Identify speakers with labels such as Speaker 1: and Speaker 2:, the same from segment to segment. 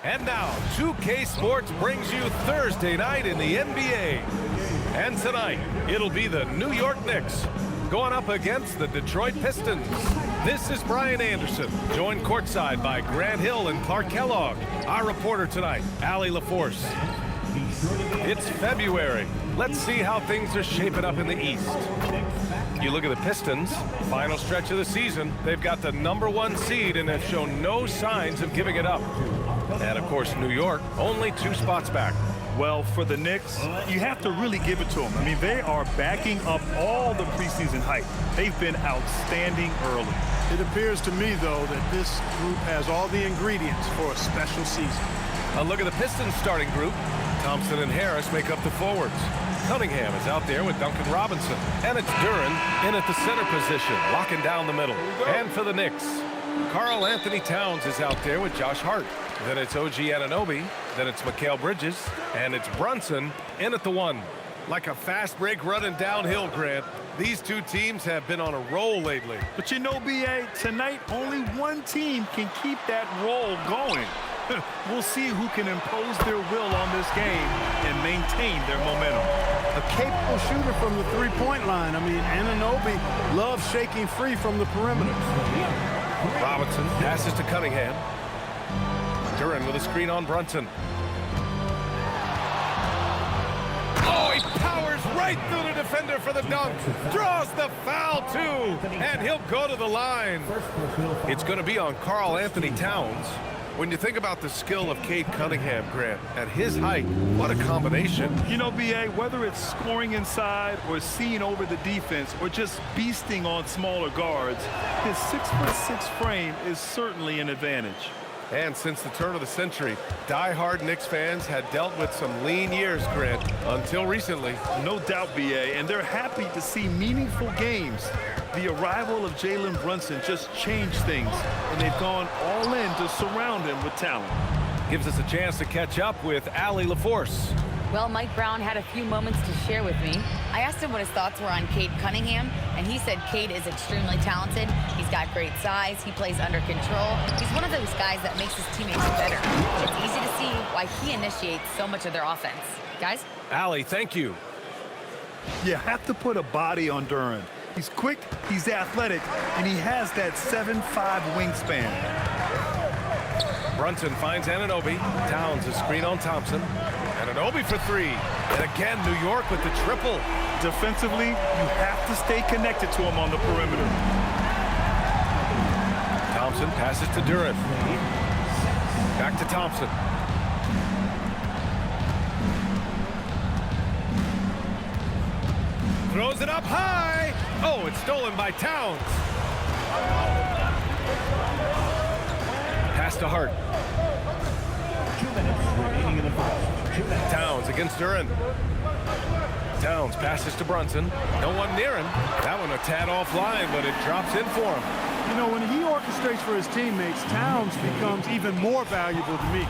Speaker 1: And now, 2K Sports brings you Thursday night in the NBA. And tonight, it'll be the New York Knicks going up against the Detroit Pistons. This is Brian Anderson, joined courtside by Grant Hill and Clark Kellogg. Our reporter tonight, Allie LaForce. It's February. Let's see how things are shaping up in the East. You look at the Pistons, final stretch of the season, they've got the #1 seed and have shown no signs of giving it up. And, of course, New York, only 2 spots back.
Speaker 2: Well, for the Knicks, you have to really give it to them. I mean, they are backing up all the preseason hype. They've been outstanding early.
Speaker 3: It appears to me, though, that this group has all the ingredients for a special season.
Speaker 1: A look at the Pistons starting group. Thompson and Harris make up the forwards. Cunningham is out there with Duncan Robinson. And it's Duren in at the center position, locking down the middle. And for the Knicks, Karl Anthony Towns is out there with Josh Hart. Then it's OG Anunoby. Then it's Mikal Bridges. And it's Brunson in at the 1. Like a fast break running downhill, Grant. These two teams have been on a roll lately.
Speaker 2: But you know, B.A., tonight only one team can keep that roll going. We'll see who can impose their will on this game and maintain their momentum.
Speaker 3: A capable shooter from the three-point line. I mean, Anunoby loves shaking free from the perimeter.
Speaker 1: Robinson passes to Cunningham. Duren with a screen on Brunson. Oh, he powers right through the defender for the dunk. Draws the foul, too. And he'll go to the line. It's going to be on Karl Anthony Towns. When you think about the skill of Cade Cunningham, Grant, at his height, what a combination.
Speaker 2: You know, B.A., whether it's scoring inside or seeing over the defense or just beasting on smaller guards, his 6'6" frame is certainly an advantage.
Speaker 1: And since the turn of the century, die-hard Knicks fans had dealt with some lean years, Grant, until recently.
Speaker 2: No doubt, B.A., and they're happy to see meaningful games. The arrival of Jalen Brunson just changed things, and they've gone all in to surround him with talent.
Speaker 1: Gives us a chance to catch up with Allie LaForce.
Speaker 4: Well, Mike Brown had a few moments to share with me. I asked him what his thoughts were on Cade Cunningham, and he said Cade is extremely talented. He's got great size. He plays under control. He's one of those guys that makes his teammates better. It's easy to see why he initiates so much of their offense. Guys?
Speaker 1: Allie, thank you.
Speaker 2: You have to put a body on Duren. He's quick, he's athletic, and he has that 7'5" wingspan.
Speaker 1: Brunson finds Anunoby. Towns is screen on Thompson. Anunoby for 3. And again, New York with the triple.
Speaker 2: Defensively, you have to stay connected to him on the perimeter.
Speaker 1: Thompson passes to Duren. Back to Thompson. Throws it up high. Oh, it's stolen by Towns. Pass to Hart.
Speaker 5: 2 minutes remaining in the first.
Speaker 1: Towns against Duren. Towns passes to Brunson. No one near him. That one a tad offline, but it drops in for him.
Speaker 3: You know, when he orchestrates for his teammates, Towns becomes even more valuable to me.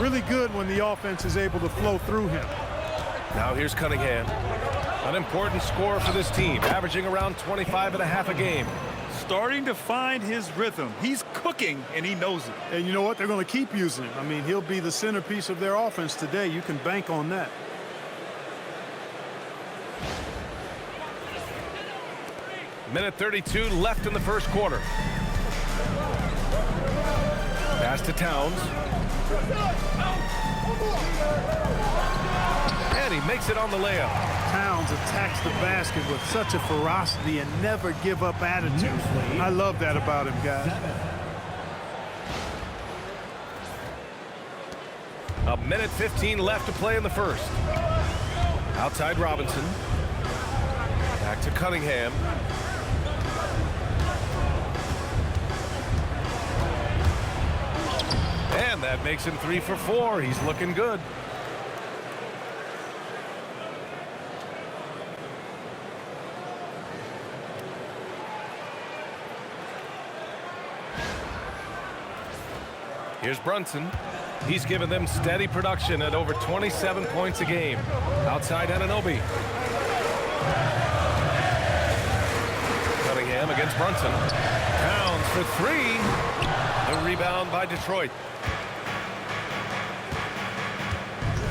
Speaker 3: Really good when the offense is able to flow through him.
Speaker 1: Now here's Cunningham. An important scorer for this team, averaging around 25.5 a game.
Speaker 2: Starting to find his rhythm. He's cooking, and he knows it.
Speaker 3: And you know what? They're going to keep using him. I mean, he'll be the centerpiece of their offense today. You can bank on that.
Speaker 1: Minute 32 left in the first quarter. Pass to Towns. And he makes it on the layup.
Speaker 3: Towns attacks the basket with such a ferocity and never give up attitude. I love that about him, guys.
Speaker 1: A minute 15 left to play in the first. Outside Robinson. Back to Cunningham. And that makes him 3 for 4. He's looking good. Here's Brunson. He's given them steady production at over 27 points a game. Outside Anunoby. Cunningham against Brunson. Towns for 3. The rebound by Detroit.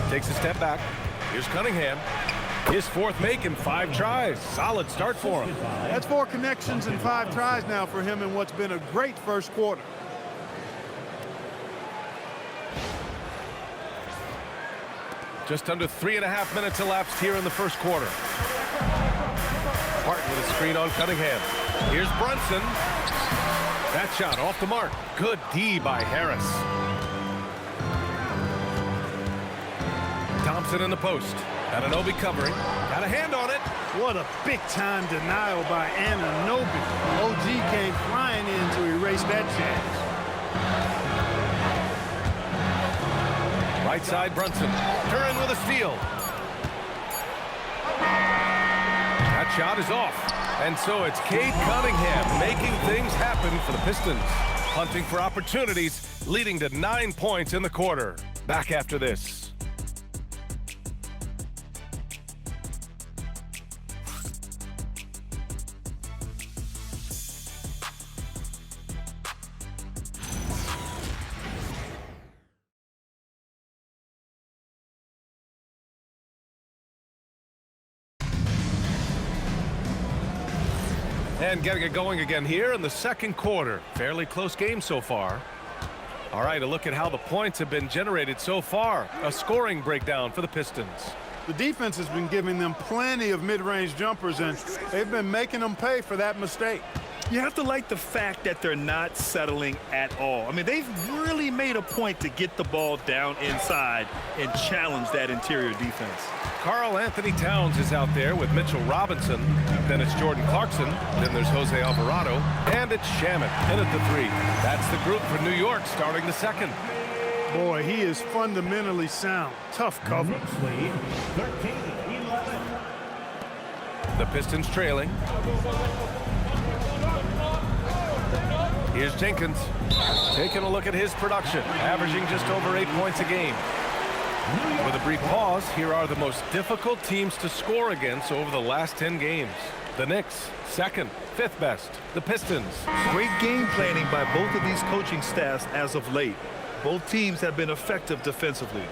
Speaker 1: Takes a step back. Here's Cunningham. His fourth make in 5 tries. Solid start for him.
Speaker 3: That's 4 connections and 5 tries now for him in what's been a great first quarter.
Speaker 1: Just under 3.5 minutes elapsed here in the first quarter. Martin with a screen on Cunningham. Here's Brunson. That shot off the mark. Good D by Harris. Thompson in the post. Anunoby covering. Got a hand on it.
Speaker 3: What a big-time denial by Anunoby. OG came flying in to erase that chance.
Speaker 1: Right side, Brunson. Curran with a steal. That shot is off. And so it's Cade Cunningham making things happen for the Pistons. Hunting for opportunities, leading to 9 points in the quarter. Back after this. And getting it going again here in the second quarter. Fairly close game so far. All right, a look at how the points have been generated so far. A scoring breakdown for the Pistons.
Speaker 3: The defense has been giving them plenty of mid-range jumpers, and they've been making them pay for that mistake.
Speaker 2: You have to like the fact that they're not settling at all. I mean, they've really made a point to get the ball down inside and challenge that interior defense.
Speaker 1: Karl Anthony Towns is out there with Mitchell Robinson. Then it's Jordan Clarkson. Then there's Jose Alvarado. And it's Shamet in at the 3. That's the group for New York starting the second.
Speaker 3: Boy, he is fundamentally sound. Tough cover.
Speaker 5: Knicks lead 13-11.
Speaker 1: The Pistons trailing. Here's Jenkins. Taking a look at his production. Averaging just over 8 points a game. With a brief pause, here are the most difficult teams to score against over the last 10 games. The Knicks, second, 5th best. The Pistons.
Speaker 2: Great game planning by both of these coaching staffs as of late. Both teams have been effective defensively.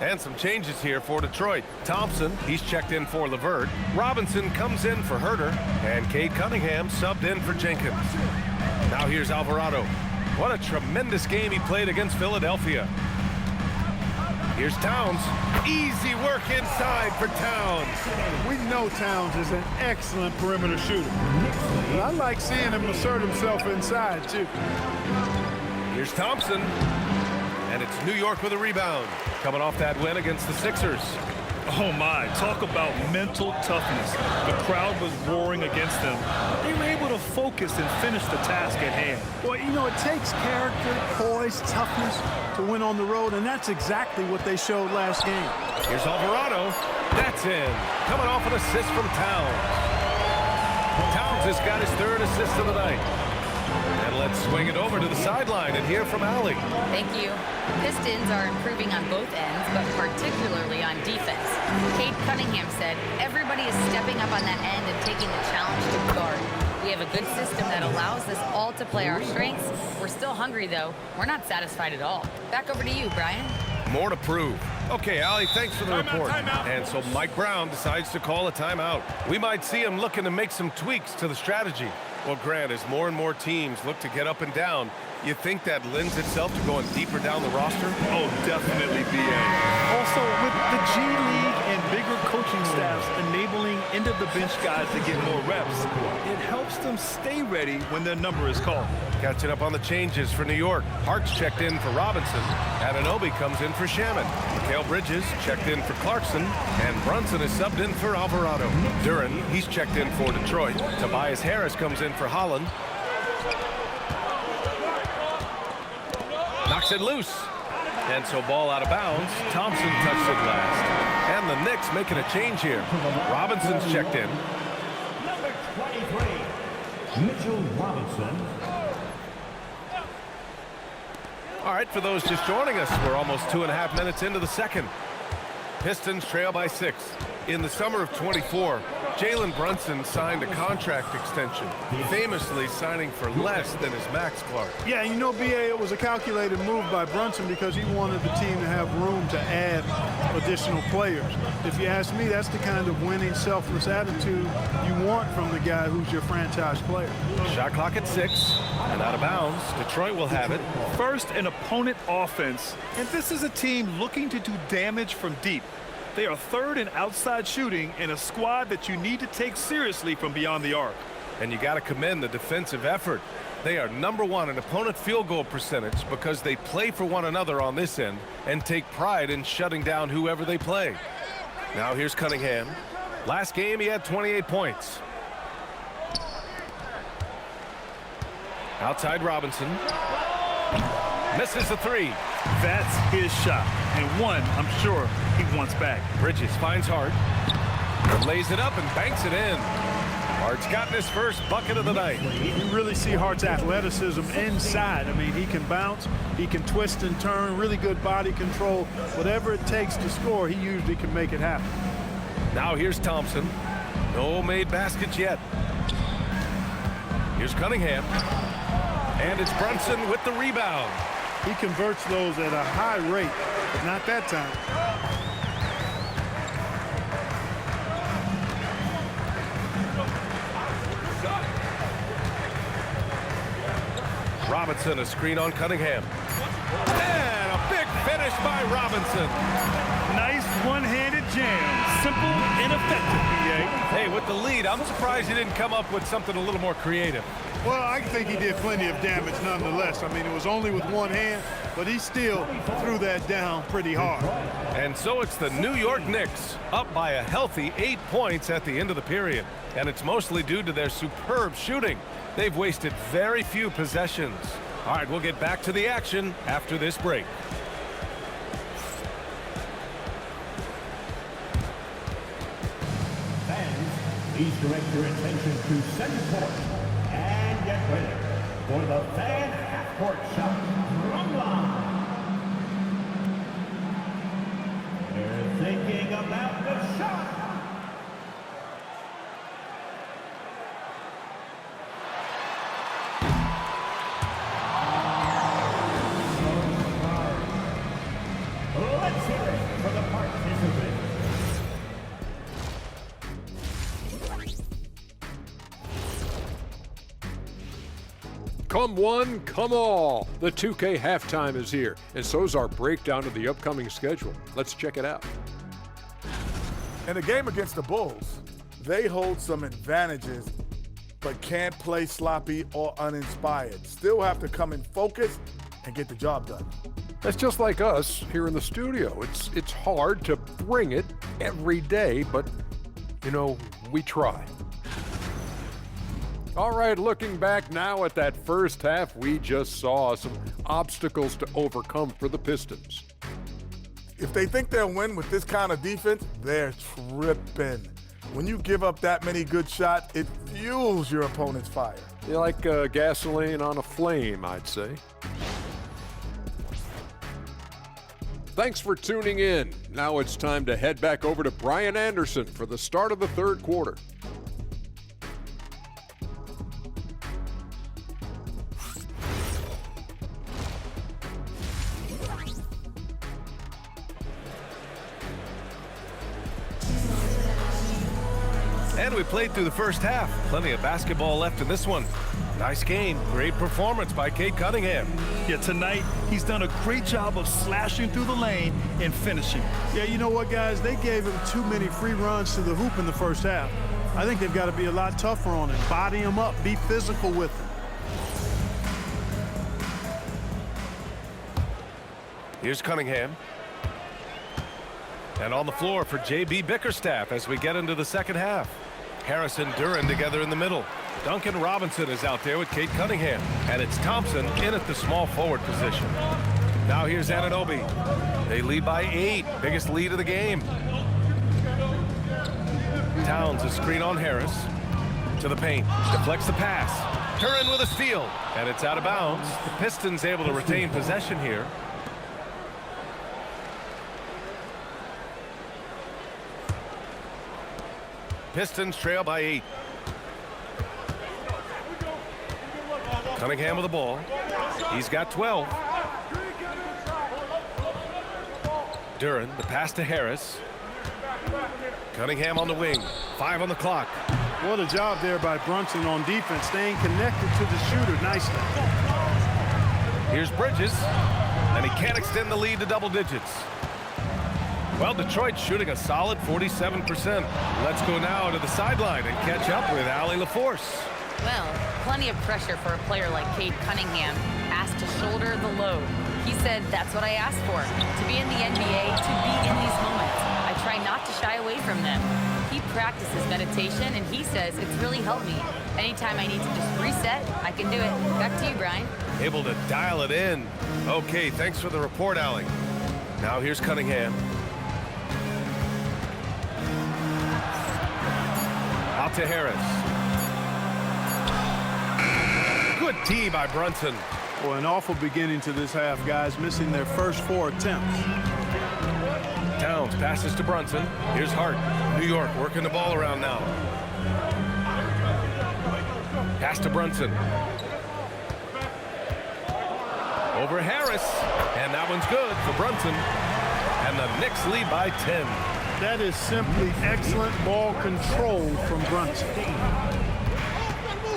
Speaker 1: And some changes here for Detroit. Thompson, he's checked in for LeVert. Robinson comes in for Herter. And Cade Cunningham subbed in for Jenkins. Now here's Alvarado. What a tremendous game he played against Philadelphia. Here's Towns. Easy work inside for Towns.
Speaker 3: We know Towns is an excellent perimeter shooter. But I like seeing him assert himself inside, too.
Speaker 1: Here's Thompson. And it's New York with a rebound. Coming off that win against the Sixers.
Speaker 2: Oh my, talk about mental toughness. The crowd was roaring against them. They were able to focus and finish the task at hand.
Speaker 3: Well, you know, it takes character, poise, toughness to win on the road, and that's exactly what they showed last game.
Speaker 1: Here's Alvarado. That's in. Coming off an assist from Towns. Towns has got his 3rd assist of the night. And let's swing it over to the sideline and hear from Allie.
Speaker 4: Thank you. Pistons are improving on both ends, but particularly on defense. Cade Cunningham said, everybody is stepping up on that end and taking the challenge to guard. We have a good system that allows us all to play our strengths. We're still hungry, though. We're not satisfied at all. Back over to you, Brian.
Speaker 1: More to prove. Okay, Allie, thanks for the report. And so Mike Brown decides to call a timeout. We might see him looking to make some tweaks to the strategy. Well, Grant, as more and more teams look to get up and down, you think that lends itself to going deeper down the roster?
Speaker 2: Oh, definitely, B.A. Also, with the G League and bigger coaching staffs enabling end-of-the-bench guys to get more reps, it helps them stay ready when their number is called.
Speaker 1: Catching up on the changes for New York. Hart's checked in for Robinson. Anunoby comes in for Shamet. Mikal Bridges checked in for Clarkson. And Brunson is subbed in for Alvarado. Duran, he's checked in for Detroit. Tobias Harris comes in for Holland. Knocks it loose. And so ball out of bounds. Thompson touched it last. And the Knicks making a change here. Robinson's checked in.
Speaker 5: Number 23, Mitchell Robinson.
Speaker 1: All right, for those just joining us, we're almost 2.5 minutes into the second. Pistons trail by 6. In the summer of 24, Jalen Brunson signed a contract extension, famously signing for less than his max, Clark.
Speaker 3: Yeah, you know, B.A., it was a calculated move by Brunson because he wanted the team to have room to add additional players. If you ask me, that's the kind of winning, selfless attitude you want from the guy who's your franchise player.
Speaker 1: Shot clock at 6, and out of bounds. Detroit will have it.
Speaker 2: First, an opponent offense, and this is a team looking to do damage from deep. They are third in outside shooting and a squad that you need to take seriously from beyond the arc.
Speaker 1: And you got to commend the defensive effort. They are #1 in opponent field goal percentage because they play for one another on this end and take pride in shutting down whoever they play. Now here's Cunningham. Last game he had 28 points. Outside Robinson. Misses the 3.
Speaker 2: That's his shot, and one I'm sure he wants back.
Speaker 1: Bridges finds Hart. Lays it up and banks it in. Hart's gotten his first bucket of the night.
Speaker 3: You really see Hart's athleticism inside. I mean, he can bounce, he can twist and turn, really good body control. Whatever it takes to score, he usually can make it happen.
Speaker 1: Now here's Thompson. No made baskets yet. Here's Cunningham. And it's Brunson with the rebound.
Speaker 3: He converts those at a high rate, but not that time.
Speaker 1: Robinson, a screen on Cunningham. And a big finish by Robinson.
Speaker 2: Nice one-handed jam. Simple and effective, B.A.
Speaker 1: Hey, with the lead, I'm surprised he didn't come up with something a little more creative.
Speaker 3: Well, I think he did plenty of damage nonetheless. I mean, it was only with one hand, but he still threw that down pretty hard.
Speaker 1: And so it's the New York Knicks, up by a healthy 8 points at the end of the period. And it's mostly due to their superb shooting. They've wasted very few possessions. All right, we'll get back to the action after this break.
Speaker 5: Fans, please direct your attention to center court and get ready for the fan half-court shot from line. They're thinking about the shot. Let's hear it for the participants.
Speaker 6: Come one, come all. The 2K halftime is here, and so's our breakdown of the upcoming schedule. Let's check it out.
Speaker 7: In a game against the Bulls, they hold some advantages, but can't play sloppy or uninspired. Still have to come in focused and get the job done.
Speaker 6: That's just like us here in the studio. It's hard to bring it every day, but, you know, we try. All right, looking back now at that first half, we just saw some obstacles to overcome for the Pistons.
Speaker 7: If they think they'll win with this kind of defense, they're tripping. When you give up that many good shots, it fuels your opponent's fire.
Speaker 6: You're like gasoline on a flame, I'd say. Thanks for tuning in. Now it's time to head back over to Brian Anderson for the start of the third quarter.
Speaker 1: And we played through the first half. Plenty of basketball left in this one. Nice game. Great performance by Cade Cunningham.
Speaker 2: Yeah, tonight he's done a great job of slashing through the lane and finishing.
Speaker 3: Yeah, you know what, guys? They gave him too many free runs to the hoop in the first half. I think they've got to be a lot tougher on him. Body him up. Be physical with him.
Speaker 1: Here's Cunningham. And on the floor for J.B. Bickerstaff as we get into the second half. Harris and Duran together in the middle. Duncan Robinson is out there with Cade Cunningham. And it's Thompson in at the small forward position. Now here's Anunoby. They lead by 8. Biggest lead of the game. Towns a screen on Harris. To the paint. Deflects the pass. Duran with a steal. And it's out of bounds. The Pistons able to retain possession here. Pistons trail by 8. Cunningham with the ball. He's got 12. Duran, the pass to Harris. Cunningham on the wing. 5 on the clock.
Speaker 3: What a job there by Brunson on defense, staying connected to the shooter nicely.
Speaker 1: Here's Bridges, and he can't extend the lead to double digits. Well, Detroit's shooting a solid 47%. Let's go now to the sideline and catch up with Allie LaForce.
Speaker 4: Well, plenty of pressure for a player like Cade Cunningham, asked to shoulder the load. He said, that's what I asked for, to be in the NBA, to be in these moments. I try not to shy away from them. He practices meditation, and he says it's really helped me. Anytime I need to just reset, I can do it. Back to you, Brian.
Speaker 1: Able to dial it in. Okay, thanks for the report, Allie. Now here's Cunningham. Out to Harris. Good tee by Brunson.
Speaker 3: Well, an awful beginning to this half, guys, missing their first 4 attempts.
Speaker 1: Towns passes to Brunson. Here's Hart. New York working the ball around now. Pass to Brunson. Over Harris. And that one's good for Brunson. And the Knicks lead by 10.
Speaker 3: That is simply excellent ball control from Brunson.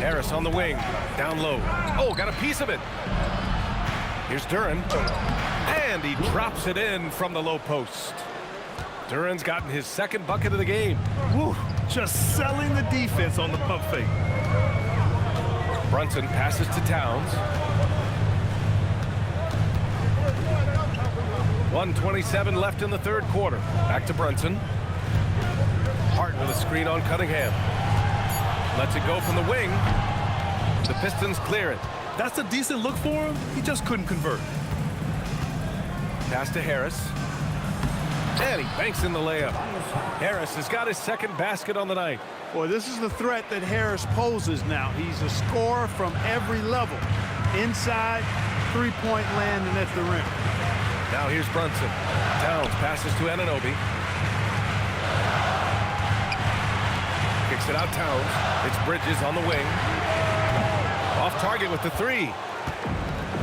Speaker 1: Harris on the wing. Down low. Oh, got a piece of it. Here's Duran. And he drops it in from the low post. Duran's gotten his second bucket of the game.
Speaker 2: Woo, just selling the defense on the pump fake.
Speaker 1: Brunson passes to Towns. 1:27 left in the third quarter. Back to Brunson. Hart with a screen on Cunningham. Lets it go from the wing. The Pistons clear it.
Speaker 2: That's a decent look for him. He just couldn't convert.
Speaker 1: Pass to Harris. And he banks in the layup. Harris has got his second basket on the night.
Speaker 3: Boy, this is the threat that Harris poses now. He's a scorer from every level. Inside, three-point land, and at the rim.
Speaker 1: Now here's Brunson. Towns passes to Anunoby. Kicks it out Towns. It's Bridges on the wing. Off target with the 3.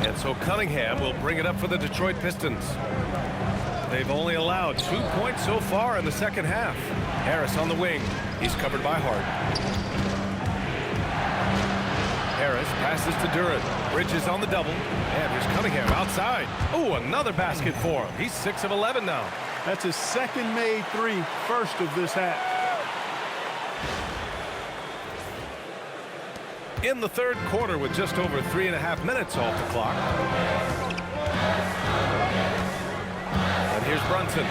Speaker 1: And so Cunningham will bring it up for the Detroit Pistons. They've only allowed 2 points so far in the second half. Harris on the wing. He's covered by Hart. Harris passes to Duran. Bridges on the double. And here's Cunningham outside. Oh, another basket for him. He's 6 of 11 now.
Speaker 3: That's his second made 3, first of this half.
Speaker 1: In the third quarter with just over 3.5 minutes off the clock. And here's Brunson.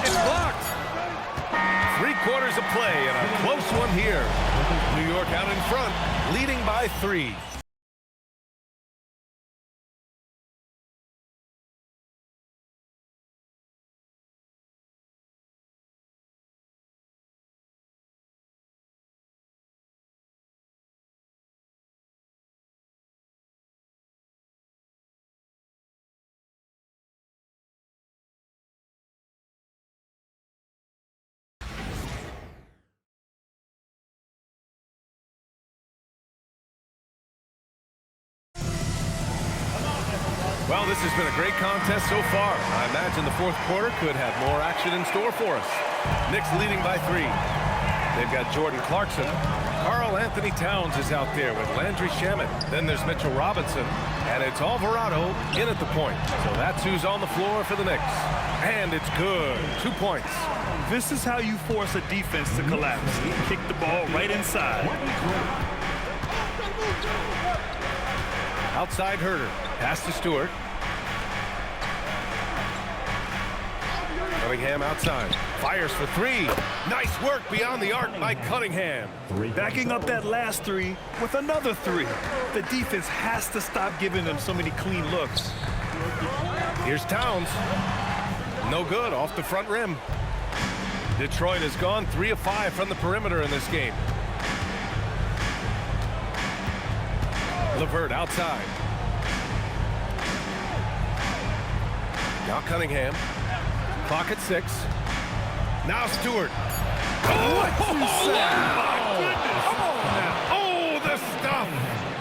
Speaker 1: It's blocked. 3 quarters of play and a close one here. New York out in front, leading by 3. Well, this has been a great contest so far. I imagine the fourth quarter could have more action in store for us. Knicks leading by 3. They've got Jordan Clarkson. Karl Anthony Towns is out there with Landry Shamet. Then there's Mitchell Robinson. And it's Alvarado in at the point. So that's who's on the floor for the Knicks. And it's good. 2 points.
Speaker 2: This is how you force a defense to collapse. Kick the ball right inside.
Speaker 1: Outside Herter. Pass to Stewart. Cunningham outside. Fires for 3. Nice work beyond the arc by Cunningham.
Speaker 2: Backing up that last 3 with another 3. The defense has to stop giving them so many clean looks.
Speaker 1: Here's Towns. No good off the front rim. Detroit has gone 3 of 5 from the perimeter in this game. LeVert outside. Now Cunningham. Clock at 6. Now Stewart.
Speaker 2: What you say?
Speaker 1: My goodness. Come on now. Oh, the stuff.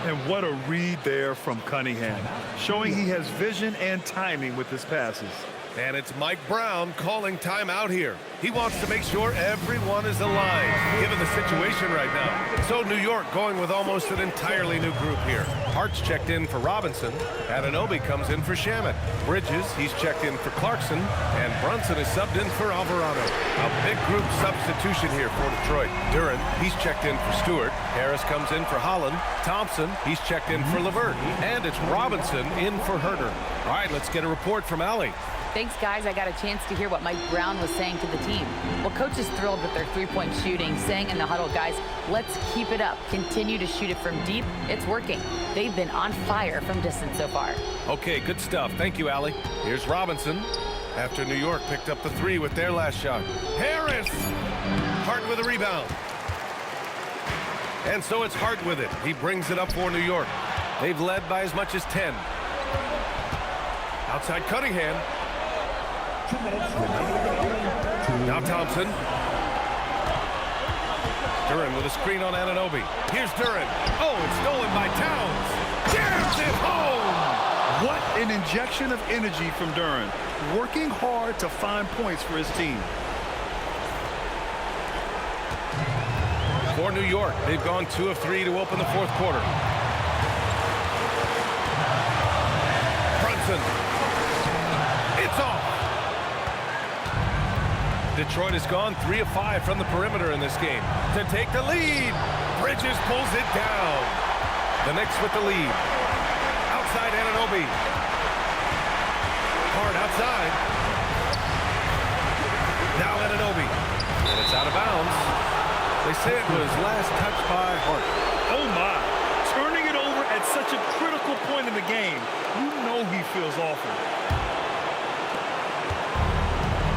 Speaker 2: And what a read there from Cunningham, showing he has vision and timing with his passes.
Speaker 1: And it's Mike Brown calling timeout here. He wants to make sure everyone is aligned, given the situation right now. So New York going with almost an entirely new group here. Hart's checked in for Robinson. Anunoby comes in for Shamet. Bridges, he's checked in for Clarkson. And Brunson is subbed in for Alvarado. A big group substitution here for Detroit. Duren, he's checked in for Stewart. Harris comes in for Holland. Thompson, he's checked in for LeVert. And it's Robinson in for Herter. All right, let's get a report from Allie.
Speaker 4: Thanks, guys. I got a chance to hear what Mike Brown was saying to the team. Well, coach is thrilled with their three-point shooting, saying in the huddle, guys, let's keep it up. Continue to shoot it from deep. It's working. They've been on fire from distance so far.
Speaker 1: Okay, good stuff. Thank you, Allie. Here's Robinson after New York picked up the 3 with their last shot. Harris! Hart with a rebound. And so it's Hart with it. He brings it up for New York. They've led by as much as 10. Outside Cunningham. Now Thompson. Duren with a screen on Anunoby. Here's Duren. Oh, it's stolen by Towns. Jams it home!
Speaker 2: What an injection of energy from Duren, working hard to find points for his team.
Speaker 1: For New York, they've gone 2 of 3 to open the 4th quarter. Brunson. It's off. Detroit has gone 3 of 5 from the perimeter in this game to take the lead. Bridges pulls it down. The Knicks with the lead. Outside Anunoby. Hart outside. Now Anunoby. And it's out of bounds. They say it was last touched by Hart.
Speaker 2: Oh my, turning it over at such a critical point in the game. You know he feels awful.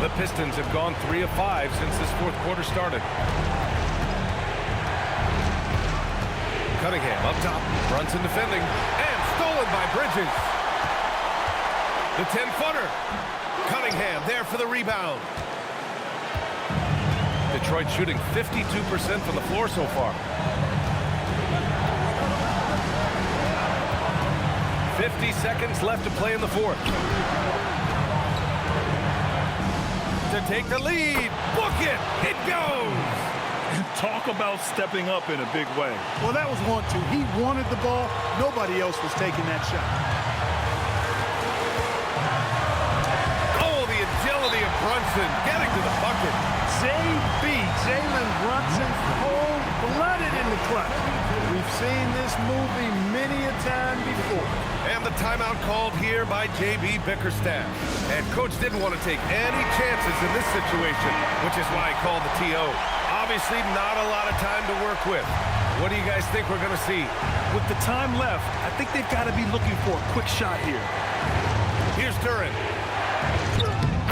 Speaker 1: The Pistons have gone 3 of 5 since this 4th quarter started. Cunningham up top. Brunson defending. And stolen by Bridges. The 10-footer. Cunningham there for the rebound. Detroit shooting 52% from the floor so far. 50 seconds left to play in the 4th. To take the lead. Book it. It goes.
Speaker 2: Talk about stepping up in a big way.
Speaker 3: Well, that was 1-2. He wanted the ball. Nobody else was taking that shot.
Speaker 1: Oh, the agility of Brunson getting to the bucket.
Speaker 3: Jalen Brunson, cold-blooded in the clutch. We've seen this movie many a time before.
Speaker 1: And the timeout called here by J.B. Bickerstaff. And coach didn't want to take any chances in this situation, which is why he called the TO. Obviously not a lot of time to work with. What do you guys think we're going to see?
Speaker 2: With the time left, I think they've got to be looking for a quick shot here.
Speaker 1: Here's Duren.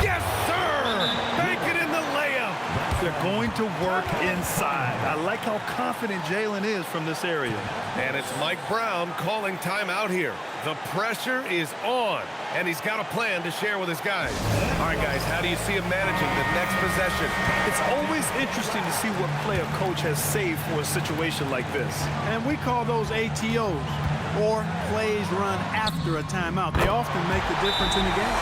Speaker 1: Yes, sir! Make it in the layup.
Speaker 2: They're going to work inside. I like how confident Jalen is from this area.
Speaker 1: And it's Mike Brown calling timeout here. The pressure is on, and he's got a plan to share with his guys. All right, guys, how do you see him managing the next possession?
Speaker 2: It's always interesting to see what play a coach has saved for a situation like this.
Speaker 3: And we call those ATOs, or plays run after a timeout. They often make the difference in the game.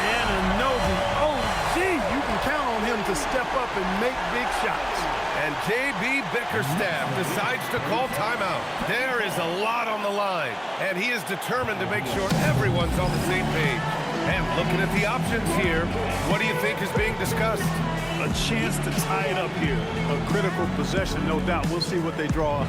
Speaker 3: Anunoby, oh, gee, you can count on him to step up and make big shots.
Speaker 1: And J.B. Bickerstaff decides to call timeout. There is a lot on the line, and he is determined to make sure everyone's on the same page. And looking at the options here, what do you think is being discussed?
Speaker 2: A chance to tie it up here.
Speaker 3: A critical possession, no doubt. We'll see what they draw up.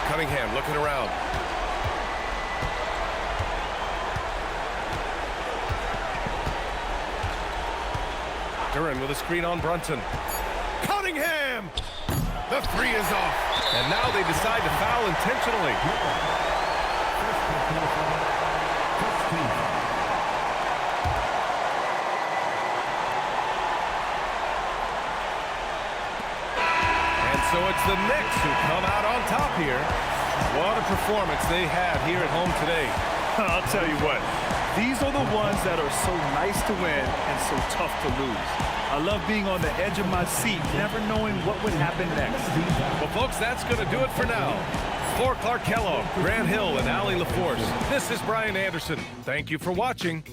Speaker 1: Cunningham looking around. Duran with a screen on Brunson. Cunningham! The three is off. And now they decide to foul intentionally. And so it's the Knicks who come out on top here. What a performance they had here at home today.
Speaker 2: I'll tell you what, these are the ones that are so nice to win and so tough to lose. I love being on the edge of my seat, never knowing what would happen next.
Speaker 1: Well, folks, that's going to do it for now. For Clark Kellogg, Grant Hill, and Allie LaForce, this is Brian Anderson. Thank you for watching.